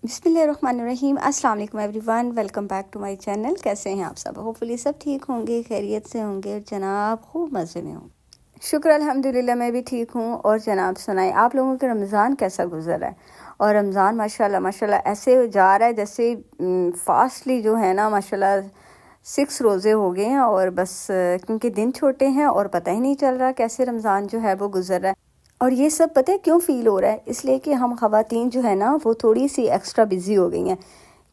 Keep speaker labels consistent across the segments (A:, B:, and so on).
A: बिस्मिल्लाहिर्रहमानिर्रहीम। अस्सलाम वालेकुम everyone, welcome back to my channel. कैसे हैं आप सब? होपफुली सब ठीक होंगे, खैरियत से होंगे और जनाब खूब मज़े में होंगे। शुक्र अल्हम्दुलिल्लाह, मैं भी ठीक हूँ। और जनाब सुनाए, आप लोगों के रमज़ान कैसा गुजरा है? और रमज़ान माशाल्लाह माशाल्लाह ऐसे जा रहा है जैसे फास्टली जो है ना, माशाल्लाह 6 रोज़े हो गए हैं और बस क्योंकि दिन छोटे हैं और पता ही नहीं चल रहा कैसे रमज़ान जो है वो गुजर रहा है। और ये सब पता है क्यों फ़ील हो रहा है? इसलिए कि हम ख़वातीन जो है ना वो थोड़ी सी एक्स्ट्रा बिज़ी हो गई हैं।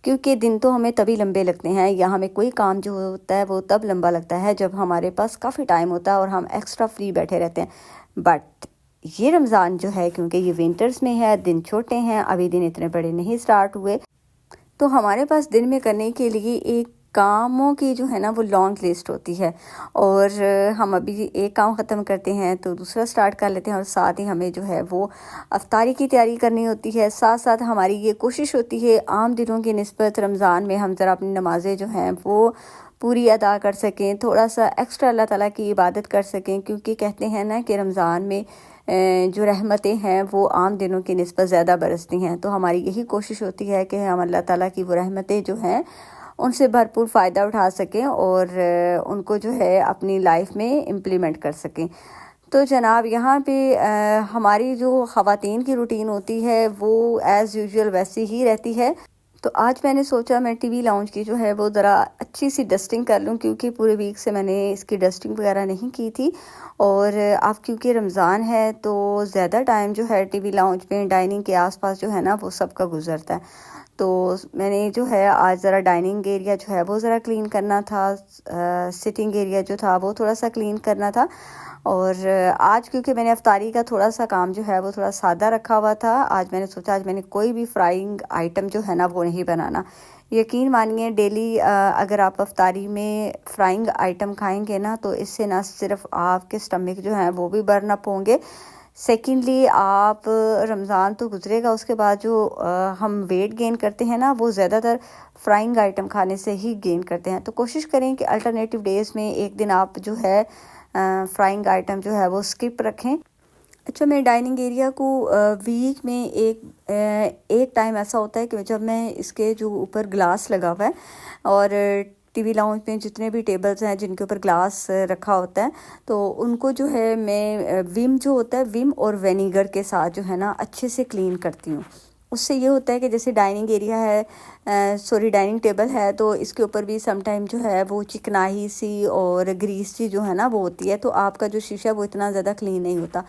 A: क्योंकि दिन तो हमें तभी लंबे लगते हैं या हमें कोई काम जो होता है वो तब लंबा लगता है जब हमारे पास काफ़ी टाइम होता है और हम एक्स्ट्रा फ्री बैठे रहते हैं। बट ये रमज़ान जो है, क्योंकि ये विंटर्स में है, दिन छोटे हैं, अभी दिन इतने बड़े नहीं स्टार्ट हुए, तो हमारे पास दिन में करने के लिए एक कामों की जो है ना वो लॉन्ग लिस्ट होती है। और हम अभी एक काम ख़त्म करते हैं तो दूसरा स्टार्ट कर लेते हैं और साथ ही हमें जो है वो अफ्तारी की तैयारी करनी होती है। साथ साथ हमारी ये कोशिश होती है आम दिनों की निस्बत रमज़ान में हम ज़रा अपनी नमाज़ें जो हैं वो पूरी अदा कर सकें, थोड़ा सा एक्स्ट्रा अल्लाह ताला की इबादत कर सकें। क्योंकि कहते हैं ना कि रमज़ान में जो रहमतें हैं वो आम दिनों की निस्बत ज़्यादा बरसती हैं। तो हमारी यही कोशिश होती है कि हम अल्लाह ताला की वो रहमतें जो हैं उनसे भरपूर फ़ायदा उठा सकें और उनको जो है अपनी लाइफ में इम्प्लीमेंट कर सकें। तो जनाब यहाँ पे हमारी जो ख़वातीन की रूटीन होती है वो एज़ यूजुअल वैसी ही रहती है। तो आज मैंने सोचा मैं टीवी लाउंज की जो है वो ज़रा अच्छी सी डस्टिंग कर लूँ, क्योंकि पूरे वीक से मैंने इसकी डस्टिंग वगैरह नहीं की थी। और अब क्योंकि रमज़ान है तो ज़्यादा टाइम जो है टीवी लाउंज में डाइनिंग के आसपास जो है ना वो सबका गुजरता है। तो मैंने जो है आज ज़रा डाइनिंग एरिया जो है वो ज़रा क्लीन करना था, सिटिंग एरिया जो था वो थोड़ा सा क्लीन करना था। और आज क्योंकि मैंने अफ्तारी का थोड़ा सा काम जो है वो थोड़ा सादा रखा हुआ था, आज मैंने सोचा आज मैंने कोई भी फ्राइंग आइटम जो है ना वो नहीं बनाना। यकीन मानिए डेली अगर आप अफ्तारी में फ्राइंग आइटम खाएंगे ना तो इससे ना सिर्फ आपके स्टमक जो है वो भी बर्न अप होंगे, सेकेंडली आप रमज़ान तो गुजरेगा, उसके बाद जो हम वेट गेन करते हैं ना वो ज़्यादातर फ्राइंग आइटम खाने से ही गेन करते हैं। तो कोशिश करें कि अल्टरनेटिव डेज़ में एक दिन आप जो है फ्राइंग आइटम जो है वो स्किप रखें। अच्छा, मैं डाइनिंग एरिया को वीक में एक टाइम ऐसा होता है कि जब मैं इसके जो ऊपर ग्लास लगा हुआ है और टीवी लाउंज में जितने भी टेबल्स हैं जिनके ऊपर ग्लास रखा होता है तो उनको जो है मैं विम जो होता है, विम और विनेगर के साथ जो है ना अच्छे से क्लीन करती हूँ। उससे ये होता है कि जैसे डाइनिंग एरिया है, डाइनिंग टेबल है, तो इसके ऊपर भी सम टाइम जो है वो चिकनाई सी और ग्रीस सी जो है ना वो होती है, तो आपका जो शीशा वो इतना ज़्यादा क्लीन नहीं होता।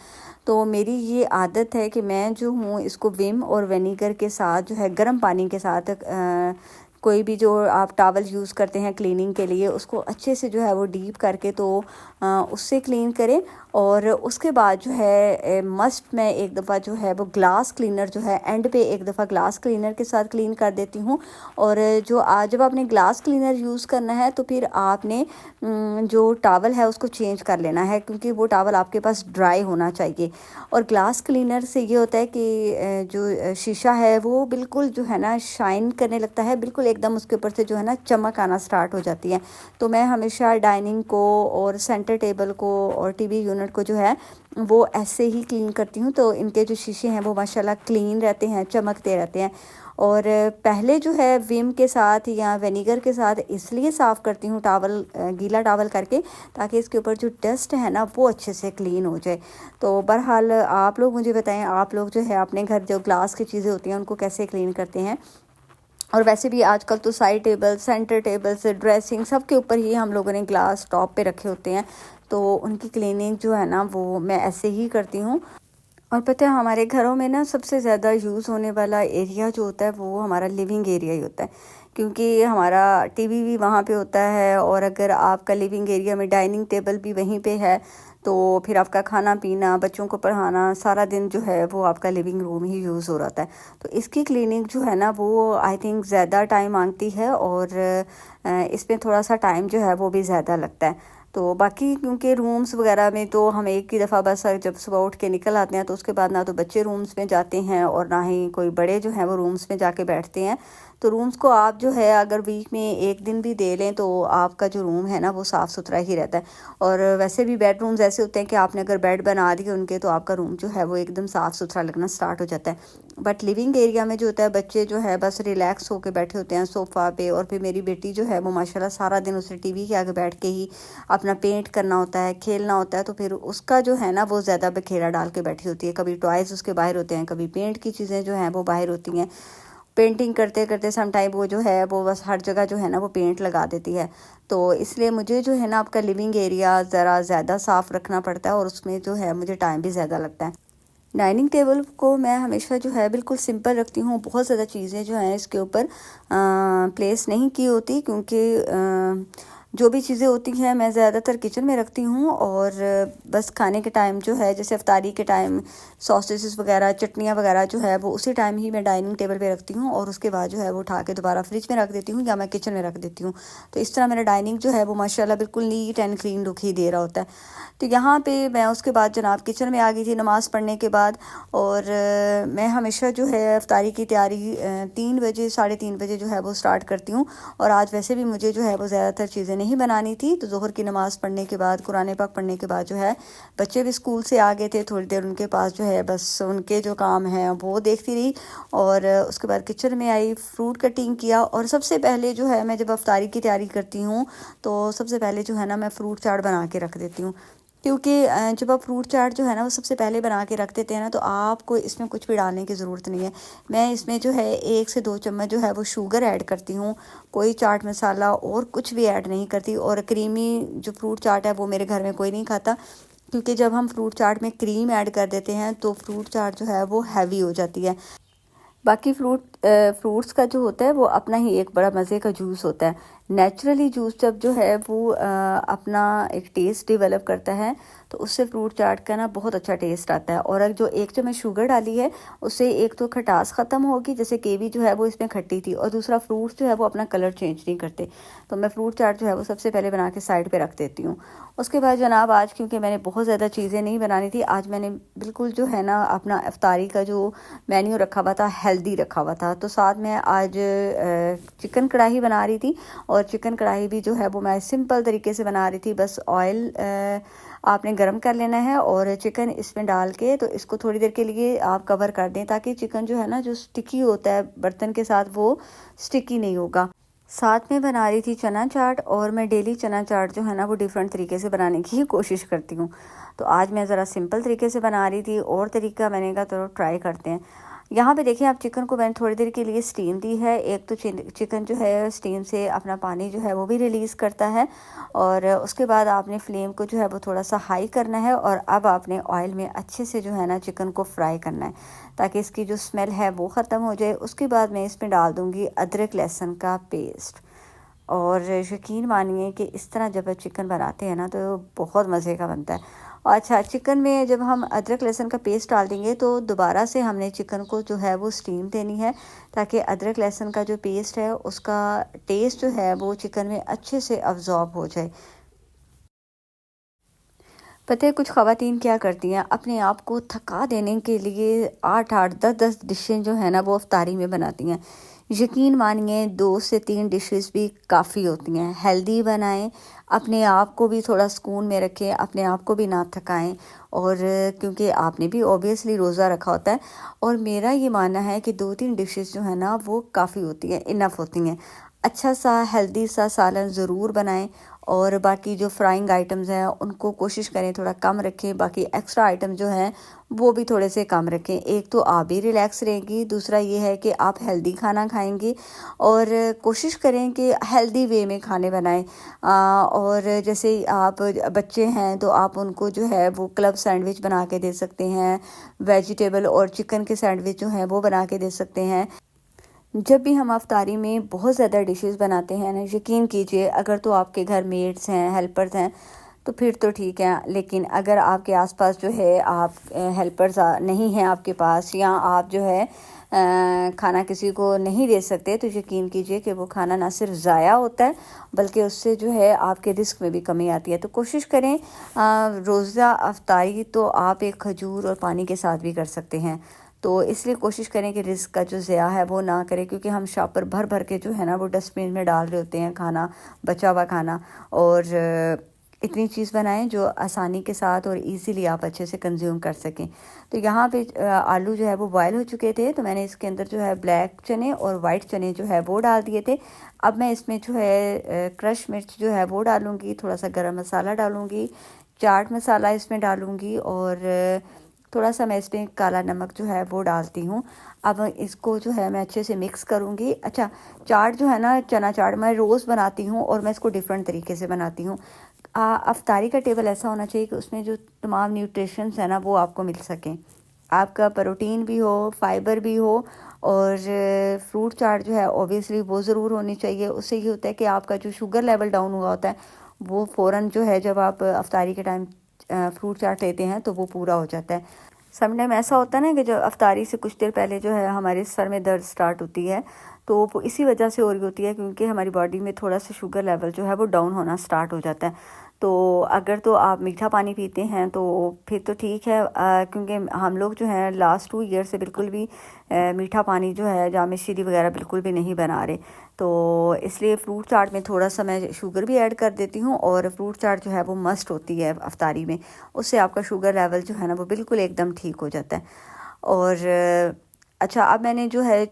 A: तो मेरी ये आदत है कि मैं जो हूँ इसको विम और विनेगर के साथ जो है गर्म पानी के साथ कोई भी जो आप टॉवल यूज़ करते हैं क्लीनिंग के लिए उसको अच्छे से जो है वो डीप करके तो उससे क्लीन करें। और उसके बाद जो है मस्ट मैं एक दफ़ा जो है वो ग्लास क्लीनर जो है एंड पे एक दफ़ा ग्लास क्लीनर के साथ क्लीन कर देती हूँ। और जो आज जब आपने ग्लास क्लीनर यूज़ करना है तो फिर आपने जो टॉवल है उसको चेंज कर लेना है, क्योंकि वो टॉवल आपके पास ड्राई होना चाहिए। और ग्लास क्लीनर से ये होता है कि जो शीशा है वो बिल्कुल जो है ना शाइन करने लगता है, बिल्कुल एकदम उसके ऊपर से जो है ना चमक आना स्टार्ट हो जाती है। तो मैं हमेशा डाइनिंग को और सेंटर टेबल को और टीवी यूनिट को जो है वो ऐसे ही क्लीन करती हूँ, तो इनके जो शीशे हैं वो माशाल्लाह क्लीन रहते हैं, चमकते रहते हैं। और पहले जो है विम के साथ या विनेगर के साथ इसलिए साफ़ करती हूँ टॉवल, गीला टॉवल करके, ताकि इसके ऊपर जो डस्ट है ना वो अच्छे से क्लीन हो जाए। तो बहरहाल आप लोग मुझे बताएं, आप लोग जो है अपने घर जो ग्लास की चीज़ें होती हैं उनको कैसे क्लीन करते हैं। और वैसे भी आजकल तो side table, centre tables, dressing सब के ऊपर ही हम लोगों ने ग्लास टॉप पे रखे होते हैं, तो उनकी क्लीनिंग जो है ना वो मैं ऐसे ही करती हूँ। और पता है हमारे घरों में ना सबसे ज़्यादा यूज़ होने वाला एरिया जो होता है वो हमारा लिविंग एरिया ही होता है, क्योंकि हमारा टीवी भी वहाँ पे होता है। और अगर आपका लिविंग एरिया में डाइनिंग टेबल भी वहीं पे है तो फिर आपका खाना पीना, बच्चों को पढ़ाना, सारा दिन जो है वो आपका लिविंग रूम ही यूज़ हो रहा है। तो इसकी क्लीनिंग जो है ना वो आई थिंक ज़्यादा टाइम मांगती है और इसमें थोड़ा सा टाइम जो है वो भी ज़्यादा लगता है। तो बाकी क्योंकि रूम्स वगैरह में तो हम एक ही दफ़ा बस जब सुबह उठ के निकल आते हैं तो उसके बाद ना तो बच्चे रूम्स में जाते हैं और ना ही कोई बड़े जो हैं वो रूम्स में जाके बैठते हैं। तो रूम्स को आप जो है अगर वीक में एक दिन भी दे लें तो आपका जो रूम है ना वो साफ़ सुथरा ही रहता है। और वैसे भी बेडरूम्स ऐसे होते हैं कि आपने अगर बेड बना दिए उनके तो आपका रूम जो है वो एकदम साफ़ सुथरा लगना स्टार्ट हो जाता है। बट लिविंग एरिया में जो होता है बच्चे जो है बस रिलैक्स होकर बैठे होते हैं सोफ़ा पे, और फिर मेरी बेटी जो है वो माशाल्लाह सारा दिन उसे टीवी के आगे बैठ के ही अपना पेंट करना होता है, खेलना होता है, तो फिर उसका जो है ना वो ज़्यादा बखेड़ा डाल के बैठी होती है। कभी टॉयज़ उसके बाहर होते हैं, कभी पेंट की चीज़ें जो हैं वो बाहर होती हैं। पेंटिंग करते करते सम टाइम वो जो है वो बस हर जगह जो है ना वो पेंट लगा देती है। तो इसलिए मुझे जो है ना आपका लिविंग एरिया ज़रा ज़्यादा साफ़ रखना पड़ता है और उसमें जो है मुझे टाइम भी ज़्यादा लगता है। डाइनिंग टेबल को मैं हमेशा जो है बिल्कुल सिंपल रखती हूँ। बहुत ज़्यादा चीज़ें जो हैं इसके ऊपर प्लेस नहीं की होती, क्योंकि जो भी चीज़ें होती हैं मैं ज़्यादातर किचन में रखती हूँ। और बस खाने के टाइम जो है जैसे इफ्तारी के टाइम सॉसेस वगैरह चटनियाँ वगैरह जो है वो उसी टाइम ही मैं डाइनिंग टेबल पे रखती हूँ, और उसके बाद जो है वो उठा के दोबारा फ्रिज में रख देती हूँ या मैं किचन में रख देती हूँ। तो इस तरह मेरा डाइनिंग जो है वो माशाल्लाह बिल्कुल नीट एंड क्लीन लुक ही दे रहा होता है। तो यहाँ पे मैं उसके बाद जनाब किचन में आ गई थी नमाज़ पढ़ने के बाद। और मैं हमेशा जो है इफ्तारी की तैयारी 3 बजे 3:30 बजे जो है वो स्टार्ट करती हूँ। और आज वैसे भी मुझे जो है वो ज़्यादातर चीज़ें नहीं बनानी थी, तो ज़ोहर की नमाज़ पढ़ने के बाद कुरान पाक पढ़ने के बाद जो है बच्चे भी स्कूल से आ गए थे, थोड़ी देर उनके पास जो है बस उनके जो काम हैं वो देखती रही। और उसके बाद किचन में आई, फ्रूट कटिंग किया। और सबसे पहले जो है मैं जब इफ्तारी की तैयारी करती हूँ तो सबसे पहले जो है ना मैं फ़्रूट चाट बना के रख देती हूँ, क्योंकि जब आप फ्रूट चाट जो है ना वो सबसे पहले बना के रख देते हैं ना तो आपको इसमें कुछ भी डालने की ज़रूरत नहीं है। मैं इसमें जो है 1 से 2 चम्मच जो है वो शुगर ऐड करती हूँ, कोई चाट मसाला और कुछ भी ऐड नहीं करती। और क्रीमी जो फ्रूट चाट है वो मेरे घर में कोई नहीं खाता, क्योंकि जब हम फ्रूट चाट में क्रीम ऐड कर देते हैं तो फ्रूट चाट जो है वो हैवी हो जाती है। बाकी फ्रूट्स का जो होता है वो अपना ही एक बड़ा मज़े का जूस होता है। नेचुरली जूस जब जो है वो अपना एक टेस्ट डेवलप करता है तो उससे फ्रूट चाट का ना बहुत अच्छा टेस्ट आता है। और जो एक जो मैं शुगर डाली है उससे एक तो खटास ख़त्म होगी, जैसे केवी जो है वो इसमें खट्टी थी, और दूसरा फ्रूट्स जो है वो अपना कलर चेंज नहीं करते। तो मैं फ्रूट चाट जो है वो सबसे पहले बना के साइड पे रख देती हूँ। उसके बाद जनाब आज क्योंकि मैंने बहुत ज़्यादा चीज़ें नहीं बनानी थी, आज मैंने बिल्कुल जो है ना अपना इफ्तारी का जो मेन्यू रखा हुआ था हेल्दी रखा हुआ था। तो साथ में आज चिकन कढ़ाई बना रही थी, और चिकन कढ़ाई भी जो है वो मैं सिंपल तरीके से बना रही थी। बस ऑयल आपने गर्म कर लेना है और चिकन इसमें डाल के तो इसको थोड़ी देर के लिए आप कवर कर दें, ताकि चिकन जो है ना जो स्टिकी होता है बर्तन के साथ वो स्टिकी नहीं होगा। साथ में बना रही थी चना चाट, और मैं डेली चना चाट जो है ना वो डिफरेंट तरीके से बनाने की ही कोशिश करती हूँ। तो आज मैं ज़रा सिंपल तरीके से बना रही थी, और तरीका मैंने कहा तो ट्राई करते हैं। यहाँ पे देखिए आप चिकन को मैंने थोड़ी देर के लिए स्टीम दी है। एक तो चिकन जो है स्टीम से अपना पानी जो है वो भी रिलीज़ करता है, और उसके बाद आपने फ्लेम को जो है वो थोड़ा सा हाई करना है। और अब आपने ऑयल में अच्छे से जो है ना चिकन को फ्राई करना है, ताकि इसकी जो स्मेल है वो ख़त्म हो जाए। उसके बाद मैं इसमें डाल दूँगी अदरक लहसुन का पेस्ट। और यकीन मानिए कि इस तरह जब चिकन बनाते हैं ना तो बहुत मज़े का बनता है। अच्छा, चिकन में जब हम अदरक लहसुन का पेस्ट डाल देंगे तो दोबारा से हमने चिकन को जो है वो स्टीम देनी है, ताकि अदरक लहसुन का जो पेस्ट है उसका टेस्ट जो है वो चिकन में अच्छे से अब्जॉर्ब हो जाए। पता है कुछ ख़वातीन क्या करती हैं, अपने आप को थका देने के लिए 8-8 10-10 डिशें जो है ना वो इफ्तारी में बनाती हैं। यकीन मानिए 2 से 3 डिशेस भी काफ़ी होती हैं। हेल्दी बनाएं, अपने आप को भी थोड़ा सुकून में रखें, अपने आप को भी ना थकाएं। और क्योंकि आपने भी ऑब्वियसली रोज़ा रखा होता है, और मेरा ये मानना है कि 2-3 डिशेस जो है ना वो काफ़ी होती हैं, इनफ होती हैं। अच्छा सा हेल्दी सा सालन ज़रूर बनाएं, और बाकी जो फ्राइंग आइटम्स हैं उनको कोशिश करें थोड़ा कम रखें। बाकी एक्स्ट्रा आइटम जो हैं वो भी थोड़े से कम रखें। एक तो आप भी रिलैक्स रहेंगी, दूसरा ये है कि आप हेल्दी खाना खाएंगी। और कोशिश करें कि हेल्दी वे में खाने बनाएं। और जैसे आप बच्चे हैं तो आप उनको जो है वो क्लब सैंडविच बना के दे सकते हैं, वेजिटेबल और चिकन के सैंडविच जो हैं वो बना के दे सकते हैं। जब भी हम अफ्तारी में बहुत ज़्यादा डिशेस बनाते हैं ना, यकीन कीजिए अगर तो आपके घर मेड्स हैं, हेल्पर्स हैं तो फिर तो ठीक है। लेकिन अगर आपके आसपास जो है आप हेल्पर्स नहीं हैं आपके पास, या आप जो है खाना किसी को नहीं दे सकते, तो यकीन कीजिए कि वो खाना ना सिर्फ ज़ाया होता है बल्कि उससे जो है आपके रिस्क में भी कमी आती है। तो कोशिश करें रोज़ा अफ्तारी तो आप एक खजूर और पानी के साथ भी कर सकते हैं। तो इसलिए कोशिश करें कि रिस्क का जो ज़िया है वो ना करें, क्योंकि हम शॉपर भर भर के जो है ना वो डस्टबिन में डाल रहे होते हैं खाना, बचा हुआ खाना। और इतनी चीज़ बनाएं जो आसानी के साथ और इजीली आप अच्छे से कंज्यूम कर सकें। तो यहाँ पे आलू जो है वो बॉयल हो चुके थे, तो मैंने इसके अंदर जो है ब्लैक चने और वाइट चने जो है वो डाल दिए थे। अब मैं इसमें जो है क्रश मिर्च जो है वो डालूँगी, थोड़ा सा गरम मसाला डालूँगी, चाट मसाला इसमें डालूँगी, और थोड़ा सा मैं इसमें काला नमक जो है वो डालती हूँ। अब इसको जो है मैं अच्छे से मिक्स करूँगी। अच्छा, चाट जो है ना, चना चाट मैं रोज़ बनाती हूँ और मैं इसको डिफरेंट तरीके से बनाती हूँ। अफ्तारी का टेबल ऐसा होना चाहिए कि उसमें जो तमाम न्यूट्रिशंस है ना वो आपको मिल सकें, आपका प्रोटीन भी हो, फाइबर भी हो, और फ्रूट चाट जो है ऑब्वियसली वो ज़रूर होनी चाहिए। उससे ये होता है कि आपका जो शुगर लेवल डाउन हुआ होता है वो फ़ौरन जो है जब आप अफ्तारी के टाइम फ्रूट चाट लेते हैं तो वो पूरा हो जाता है। समटाइम ऐसा होता है ना कि जब अफ्तारी से कुछ देर पहले जो है हमारे सर में दर्द स्टार्ट होती है, तो वो इसी वजह से हो रही होती है, क्योंकि हमारी बॉडी में थोड़ा सा शुगर लेवल जो है वो डाउन होना स्टार्ट हो जाता है। तो अगर तो आप मीठा पानी पीते हैं तो फिर तो ठीक है, क्योंकि हम लोग जो हैं लास्ट 2 ईयर से बिल्कुल भी मीठा पानी जो है जामे शीरी वगैरह बिल्कुल भी नहीं बना रहे। तो इसलिए फ्रूट चाट में थोड़ा सा मैं शुगर भी ऐड कर देती हूँ, और फ्रूट चाट जो है वो मस्ट होती है अफ्तारी में। उससे आपका शुगर लेवल जो है ना वो बिल्कुल एकदम ठीक हो जाता है। और अच्छा, अब मैंने जो है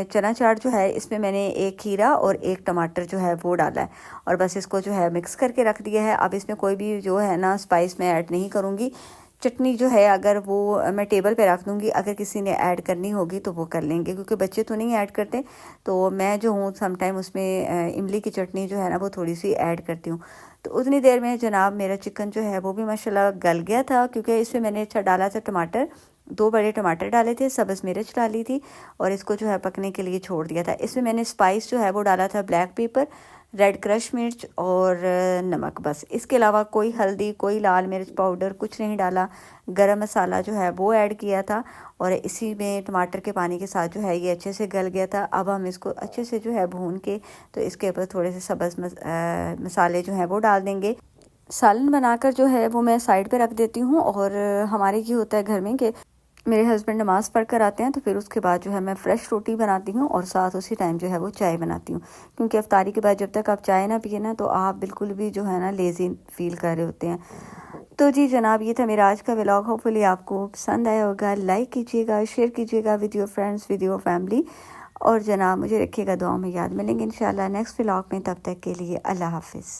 A: चना चाट जो है इसमें मैंने एक खीरा और एक टमाटर जो है वो डाला है, और बस इसको जो है मिक्स करके रख दिया है। अब इसमें कोई भी जो है ना स्पाइस मैं ऐड नहीं करूँगी। चटनी जो है अगर वो मैं टेबल पे रख दूँगी, अगर किसी ने ऐड करनी होगी तो वो कर लेंगे, क्योंकि बच्चे तो नहीं ऐड करते। तो मैं जो हूँ समटाइम उसमें इमली की चटनी जो है ना वो थोड़ी सी ऐड करती हूँ। तो उतनी देर में जनाब मेरा चिकन जो है वो भी माशाल्लाह गल गया था, क्योंकि इसमें मैंने अच्छा डाला था टमाटर, 2 बड़े टमाटर डाले थे, सब्ज़ मिर्च डाली थी, और इसको जो है पकने के लिए छोड़ दिया था। इसमें मैंने स्पाइस जो है वो डाला था ब्लैक पेपर, रेड क्रश मिर्च और नमक, बस। इसके अलावा कोई हल्दी, कोई लाल मिर्च पाउडर कुछ नहीं डाला। गरम मसाला जो है वो ऐड किया था, और इसी में टमाटर के पानी के साथ जो है ये अच्छे से गल गया था। अब हम इसको अच्छे से जो है भून के तो इसके ऊपर थोड़े से सब्ज़ मसाले जो हैं वो डाल देंगे। सालन बनाकर जो है वो मैं साइड पे रख देती हूँ। और हमारे ये होता है घर में कि मेरे हस्बैंड नमाज़ पढ़ कर आते हैं, तो फिर उसके बाद जो है मैं फ़्रेश रोटी बनाती हूँ, और साथ उसी टाइम जो है वो चाय बनाती हूँ, क्योंकि अफ्तारी के बाद जब तक आप चाय ना पिए ना तो आप बिल्कुल भी जो है ना लेज़ी फील कर रहे होते हैं। तो जी जनाब, ये था मेरा आज का व्लॉग। होपफुली आपको पसंद आया होगा। लाइक कीजिएगा, शेयर कीजिएगा with your friends, with your family, और जनाब मुझे रखिएगा दुआ में याद। मिलेंगे इंशाल्लाह नेक्स्ट व्लॉग में, तब तक के लिए अल्लाह हाफिज़।